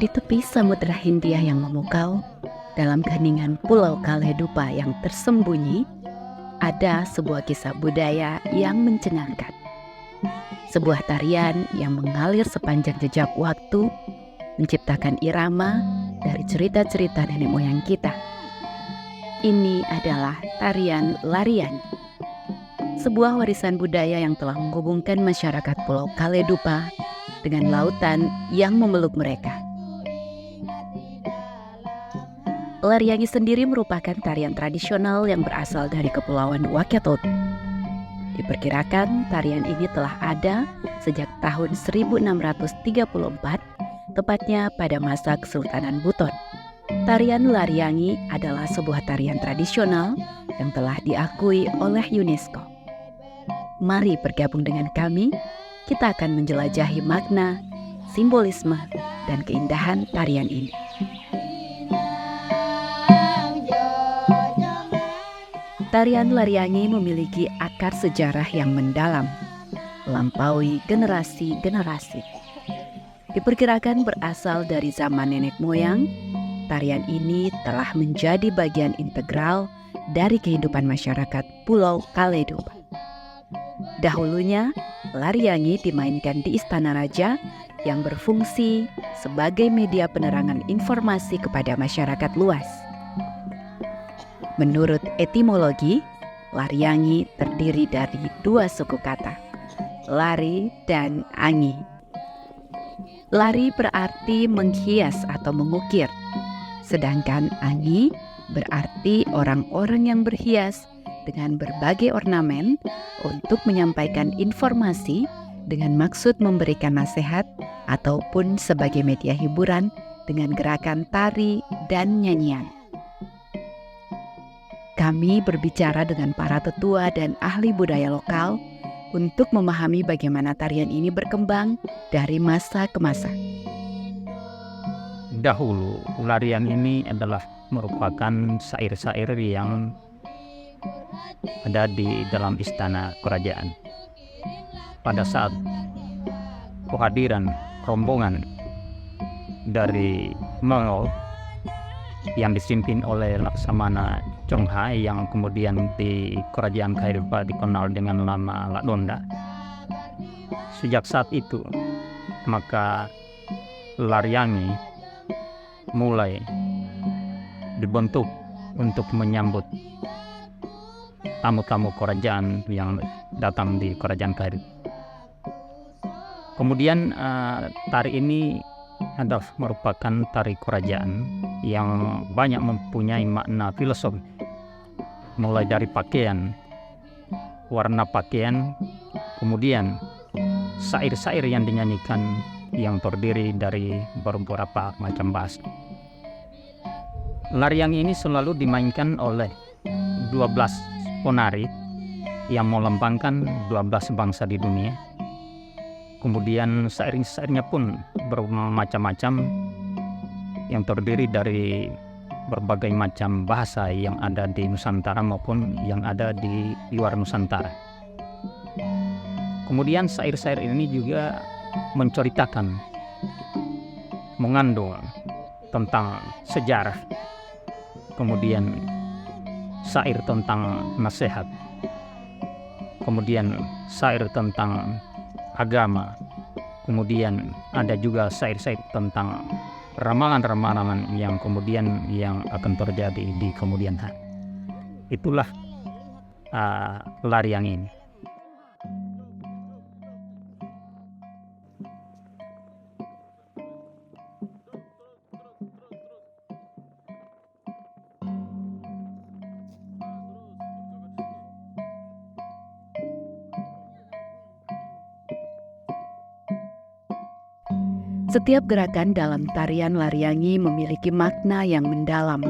Di tepi Samudra Hindia yang memukau, dalam keheningan Pulau Kaledupa yang tersembunyi, ada sebuah kisah budaya yang mencengangkan. Sebuah tarian yang mengalir sepanjang jejak waktu, menciptakan irama dari cerita-cerita nenek moyang kita. Ini adalah tarian larian, sebuah warisan budaya yang telah menghubungkan masyarakat Pulau Kaledupa dengan lautan yang memeluk mereka. Lariangi sendiri merupakan tarian tradisional yang berasal dari Kepulauan Wakatobi. Diperkirakan tarian ini telah ada sejak tahun 1634, tepatnya pada masa Kesultanan Buton. Tarian Lariangi adalah sebuah tarian tradisional yang telah diakui oleh UNESCO. Mari bergabung dengan kami, kita akan menjelajahi makna, simbolisme, dan keindahan tarian ini. Tarian Lariangi memiliki akar sejarah yang mendalam, melampaui generasi-generasi. Diperkirakan berasal dari zaman nenek moyang, tarian ini telah menjadi bagian integral dari kehidupan masyarakat Pulau Kaledupa. Dahulunya, Lariangi dimainkan di Istana Raja yang berfungsi sebagai media penerangan informasi kepada masyarakat luas. Menurut etimologi, Lariangi terdiri dari dua suku kata, lari dan angi. Lari berarti menghias atau mengukir, sedangkan angi berarti orang-orang yang berhias dengan berbagai ornamen untuk menyampaikan informasi dengan maksud memberikan nasihat ataupun sebagai media hiburan dengan gerakan tari dan nyanyian. Kami berbicara dengan para tetua dan ahli budaya lokal untuk memahami bagaimana tarian ini berkembang dari masa ke masa. Dahulu, larian ini adalah merupakan syair-syair yang ada di dalam istana kerajaan. Pada saat kehadiran rombongan dari Mongol yang dipimpin oleh Laksamana Chonghai yang kemudian di kerajaan Kaledupa dikenal dengan nama Lakdonda. Sejak saat itu, maka Lariangi mulai dibentuk untuk menyambut tamu-tamu kerajaan yang datang di kerajaan Kaledupa. Kemudian tari ini adalah merupakan tari kerajaan yang banyak mempunyai makna filosofi, mulai dari pakaian, warna pakaian, kemudian syair-syair yang dinyanyikan yang terdiri dari beberapa macam bahasa. Lariangi ini selalu dimainkan oleh 12 penari yang melambangkan 12 bangsa di dunia. Kemudian syair-syairnya pun bermacam-macam yang terdiri dari berbagai macam bahasa yang ada di Nusantara maupun yang ada di luar Nusantara. Kemudian syair-syair ini juga menceritakan, mengandung tentang sejarah, kemudian syair tentang nasihat, kemudian syair tentang agama, kemudian ada juga syair-syair tentang ramalan-ramalan yang kemudian yang akan terjadi di kemudian hari. Itulah Lariangi ini. Setiap gerakan dalam tarian Laryangi memiliki makna yang mendalam.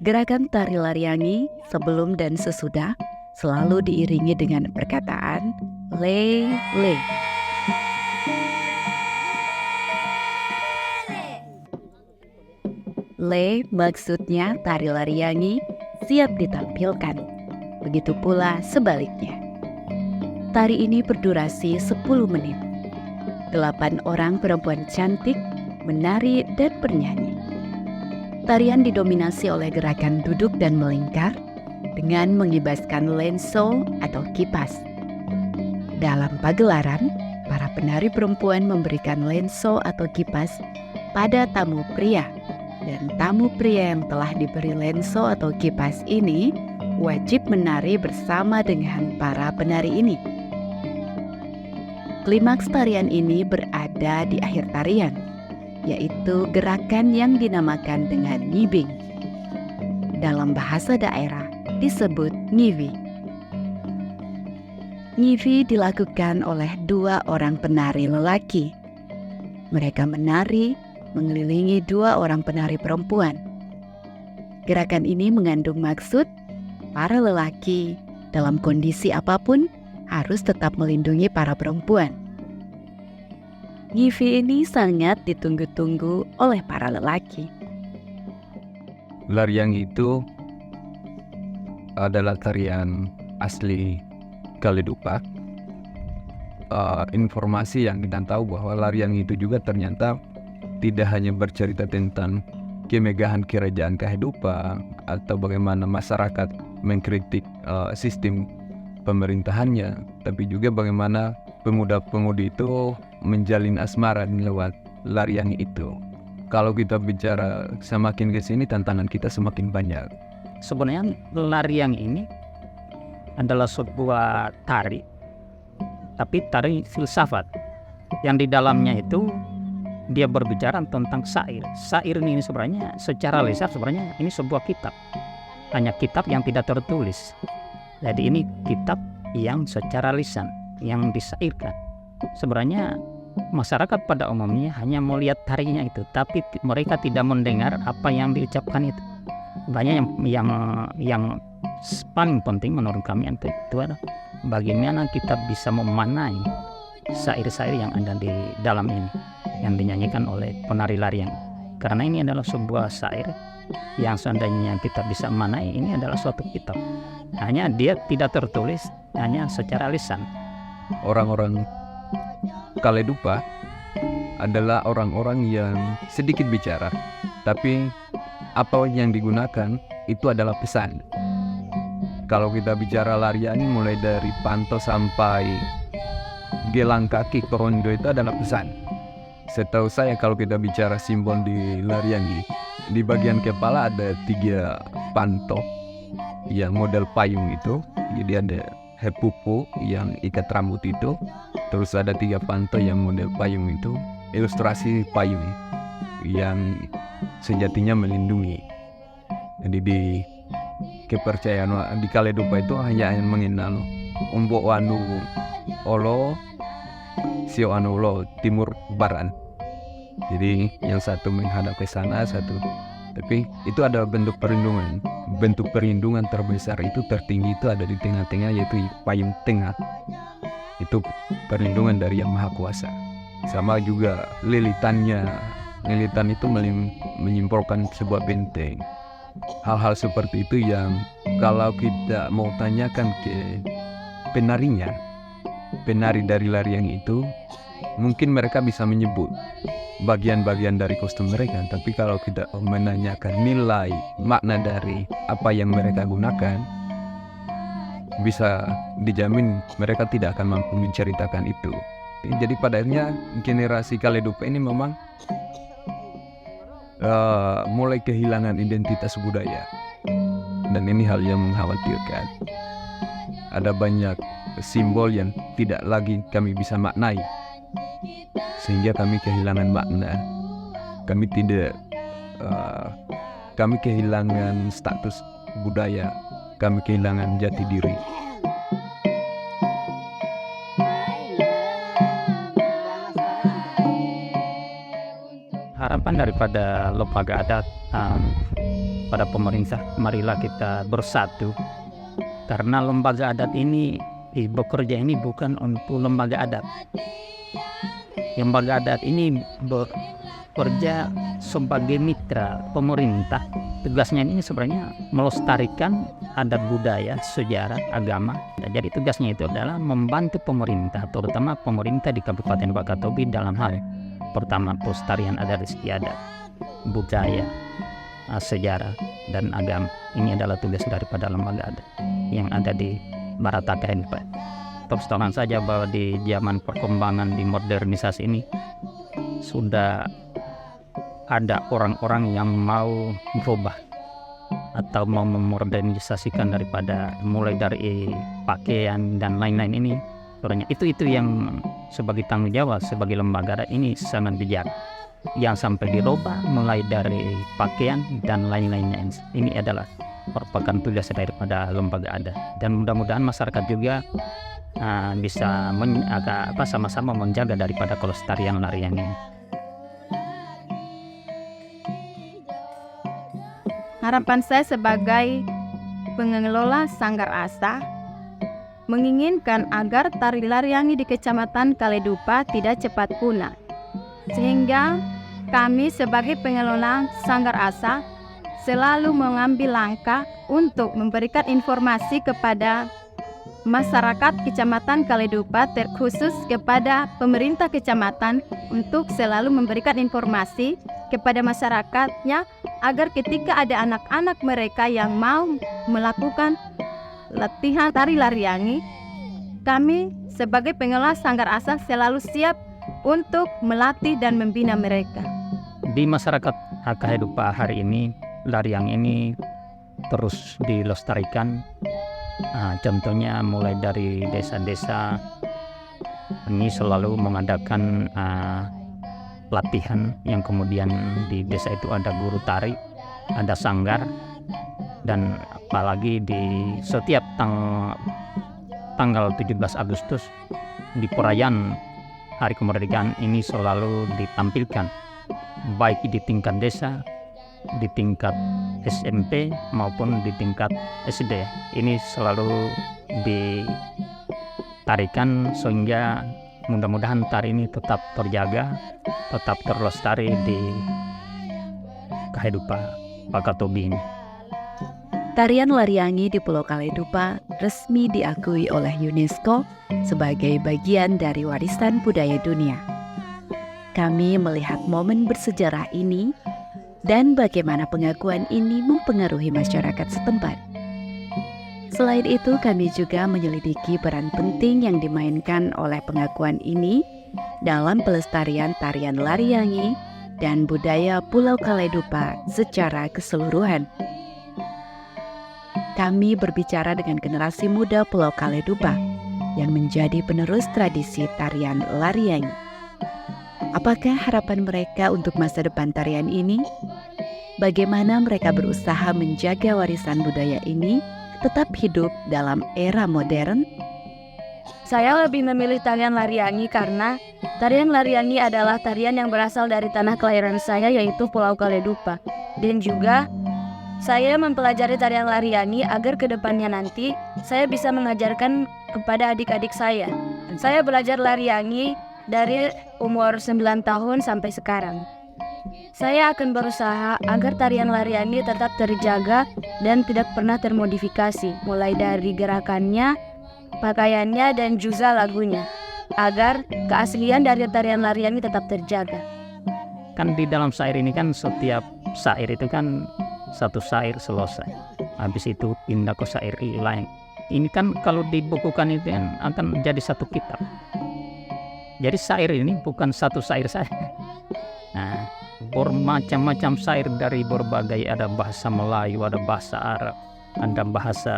Gerakan tari Laryangi sebelum dan sesudah selalu diiringi dengan perkataan le le. Le maksudnya tari Laryangi siap ditampilkan. Begitu pula sebaliknya. Tari ini berdurasi 10 menit. 8 orang perempuan cantik menari dan bernyanyi. Tarian didominasi oleh gerakan duduk dan melingkar dengan mengibaskan lenso atau kipas. Dalam pagelaran, para penari perempuan memberikan lenso atau kipas pada tamu pria. Dan tamu pria yang telah diberi lenso atau kipas ini wajib menari bersama dengan para penari ini. Klimaks tarian ini berada di akhir tarian, yaitu gerakan yang dinamakan dengan ngibing. Dalam bahasa daerah disebut ngiwi. Ngiwi dilakukan oleh 2 orang penari lelaki. Mereka menari mengelilingi 2 orang penari perempuan. Gerakan ini mengandung maksud para lelaki dalam kondisi apapun harus tetap melindungi para perempuan. Ngiwi ini sangat ditunggu-tunggu oleh para lelaki. Laryangi itu adalah tarian asli Kaledupa. Informasi yang kita tahu bahwa Laryangi itu juga ternyata tidak hanya bercerita tentang kemegahan kerajaan Kehidupa atau bagaimana masyarakat mengkritik sistem pemerintahannya, tapi juga bagaimana pemuda-pemudi itu menjalin asmara lewat Laryangi itu. Kalau kita bicara semakin ke sini, tantangan kita semakin banyak. Sebenarnya Laryangi ini adalah sebuah tari, tapi tari filsafat yang di dalamnya itu dia berbicara tentang syair. Syair ini sebenarnya secara lisan sebenarnya ini sebuah kitab, hanya kitab yang tidak tertulis. Jadi ini kitab yang secara lisan, yang disyairkan. Sebenarnya masyarakat pada umumnya hanya melihat tarinya itu, tapi mereka tidak mendengar apa yang diucapkan itu. Banyak yang paling penting menurut kami itu adalah bagaimana kita bisa memanai syair-syair yang ada di dalam ini, yang dinyanyikan oleh penari Laryangi. Karena ini adalah sebuah syair yang seandainya kita bisa memanai, ini adalah suatu kitab. Hanya dia tidak tertulis, hanya secara lisan. Orang-orang Kaledupa adalah orang-orang yang sedikit bicara, tapi apa yang digunakan itu adalah pesan. Kalau kita bicara Laryangi mulai dari panto sampai gelang kaki kerondo itu adalah pesan. Setahu saya kalau kita bicara simbol di Laryangi, di bagian kepala ada 3 panto yang model payung itu. Jadi ada hepupu yang ikat rambut itu, terus ada 3 panto yang model payung itu, ilustrasi payung yang sejatinya melindungi. Jadi di kepercayaan di Kaledupa itu hanya mengenal Umbo Wanu Olo, Sio Anu Ulo, timur barat. Jadi yang satu menghadap ke sana, satu. Tapi itu ada bentuk perlindungan. Bentuk perlindungan terbesar itu tertinggi itu ada di tengah-tengah, yaitu payung tengah. Itu perlindungan dari Yang Maha Kuasa. Sama juga lilitannya. Lilitan itu menyimpulkan sebuah benteng. Hal-hal seperti itu yang kalau kita mau tanyakan ke penarinya, penari dari Laryangi itu, mungkin mereka bisa menyebut bagian-bagian dari kostum mereka. Tapi kalau kita menanyakan nilai makna dari apa yang mereka gunakan, bisa dijamin mereka tidak akan mampu menceritakan itu. Jadi pada akhirnya generasi Kaledupa ini memang mulai kehilangan identitas budaya, dan ini hal yang mengkhawatirkan. Ada banyak simbol yang tidak lagi kami bisa maknai, sehingga kami kehilangan makna. Kami kehilangan status budaya, kami kehilangan jati diri. harapan daripada lembaga adat pada pemerintah, marilah kita bersatu, karena lembaga adat ini bekerja ini bukan untuk lembaga adat. Lembaga adat ini bekerja sebagai mitra pemerintah. Tugasnya ini sebenarnya melestarikan adat budaya, sejarah, agama. Jadi tugasnya itu adalah membantu pemerintah, terutama pemerintah di Kabupaten Wakatobi dalam hal pertama pelestarian adat istiadat, budaya, sejarah, dan agama. Ini adalah tugas daripada lembaga adat yang ada di Barataka ini, Pak. Terus terang saja bahwa di zaman perkembangan di modernisasi ini sudah ada orang-orang yang mau berubah atau mau memodernisasikan daripada mulai dari pakaian dan lain-lain ini. Sebenarnya itu yang sebagai tanggung jawab sebagai lembaga adat ini sangat bijak, yang sampai dirubah mulai dari pakaian dan lain-lainnya. Ini adalah merupakan tugas daripada lembaga adat, dan mudah-mudahan masyarakat juga bisa sama-sama menjaga daripada kelestarian larian ini. Harapan saya sebagai pengelola Sanggar Asa menginginkan agar tari Lariangi di Kecamatan Kaledupa tidak cepat punah, sehingga kami sebagai pengelola Sanggar Asa selalu mengambil langkah untuk memberikan informasi kepada masyarakat Kecamatan Kaledupa, terkhusus kepada pemerintah kecamatan, untuk selalu memberikan informasi kepada masyarakatnya agar ketika ada anak-anak mereka yang mau melakukan latihan tari Lariangi, kami sebagai pengelola Sanggar Asa selalu siap untuk melatih dan membina mereka. Di masyarakat Kaledupa hari ini, Lariangi ini terus dilestarikan. Contohnya mulai dari desa-desa ini selalu mengadakan latihan, yang kemudian di desa itu ada guru tari, ada sanggar, dan apalagi di setiap tanggal 17 Agustus di perayaan Hari Kemerdekaan ini selalu ditampilkan, baik di tingkat desa, di tingkat SMP maupun di tingkat SD. Ini selalu ditarikan sehingga mudah-mudahan tari ini tetap terjaga, tetap terlestari di Kaledupa Wakatobi ini. Tarian Lariangi di Pulau Kaledupa resmi diakui oleh UNESCO sebagai bagian dari warisan budaya dunia. Kami melihat momen bersejarah ini dan bagaimana pengakuan ini mempengaruhi masyarakat setempat. Selain itu, kami juga menyelidiki peran penting yang dimainkan oleh pengakuan ini dalam pelestarian tarian Lariangi dan budaya Pulau Kaledupa secara keseluruhan. Kami berbicara dengan generasi muda Pulau Kaledupa yang menjadi penerus tradisi tarian Lariangi. Apakah harapan mereka untuk masa depan tarian ini? Bagaimana mereka berusaha menjaga warisan budaya ini tetap hidup dalam era modern? Saya lebih memilih tarian Lariangi karena tarian Lariangi adalah tarian yang berasal dari tanah kelahiran saya, yaitu Pulau Kaledupa. Dan juga saya mempelajari tarian Lariangi agar kedepannya nanti saya bisa mengajarkan kepada adik-adik saya. Saya belajar Lariangi dari umur 9 tahun sampai sekarang. Saya akan berusaha agar tarian Lariangi tetap terjaga dan tidak pernah termodifikasi, mulai dari gerakannya, pakaiannya, dan juga lagunya, agar keaslian dari tarian Lariangi tetap terjaga. Kan di dalam syair ini kan setiap syair itu kan satu syair selesai, habis itu pindah ke syair lain. Ini kan kalau dibukukan itu kan akan jadi satu kitab. Jadi syair ini bukan satu syair saja. Nah, bermacam-macam syair dari berbagai, ada bahasa Melayu, ada bahasa Arab, ada bahasa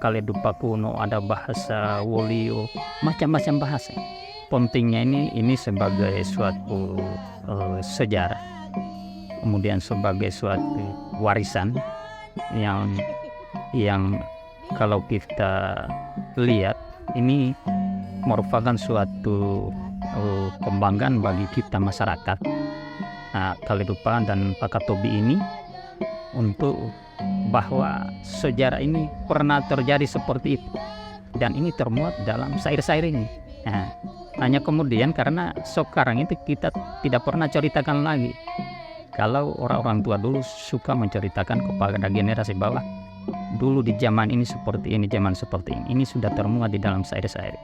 Kaledupa kuno, ada bahasa Wolio, macam-macam bahasa. Pentingnya ini sebagai suatu sejarah, kemudian sebagai suatu warisan yang kalau kita lihat ini merupakan suatu kebanggaan bagi kita masyarakat, Kaledupa dan Pakatobi ini untuk bahwa sejarah ini pernah terjadi seperti itu dan ini termuat dalam syair-syair ini. Hanya kemudian karena sekarang itu kita tidak pernah ceritakan lagi. Kalau orang-orang tua dulu suka menceritakan kepada generasi bawah, dulu di zaman ini seperti ini, zaman seperti ini. Ini sudah termuat di dalam syair-syair.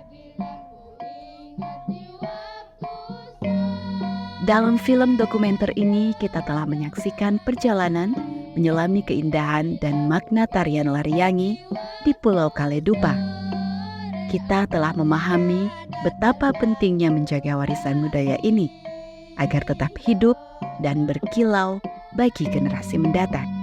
Dalam film dokumenter ini kita telah menyaksikan perjalanan menyelami keindahan dan makna tarian Lariangi di Pulau Kaledupa. Kita telah memahami betapa pentingnya menjaga warisan budaya ini agar tetap hidup dan berkilau bagi generasi mendatang.